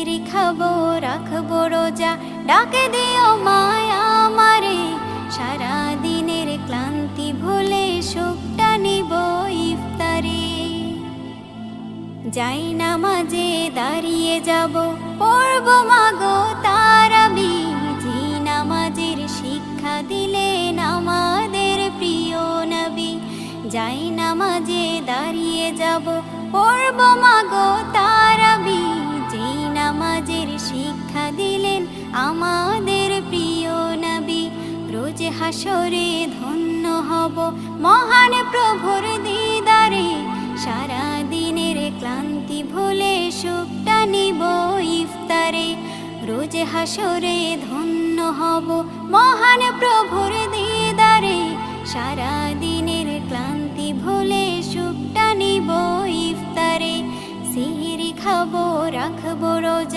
খাবো রাখবো রোজা, ডাকে দিও মায়া আমারে। সারা দিনের ক্লান্তি ভুলে সুখটা নিব ইফতারে। যাই নামাজে দাঁড়িয়ে যাব, পড়ব মাগো তারাবি। জি নামাজের শিক্ষা দিলেন আমাদের প্রিয় নবী। যাই নামাজে দাঁড়িয়ে যাব, পড়ব মাগো তারাবি। জি নামাজের শিক্ষা দিলেন আমাদের প্রিয় নবী। রোজ হাসরে ধন্য হব মহান প্রভুর দিদারে। সারা দিনের ক্লান্তি ভুলে সুখটা নিব ইফতারে। রোজ হাসরে ধন্য হব মহান প্রভুর দিদারে। সারা দিনের ক্লান্তি ভুলে সুখটা নিব ইফতারে। সিহরি খাবো রাখবো রোজা।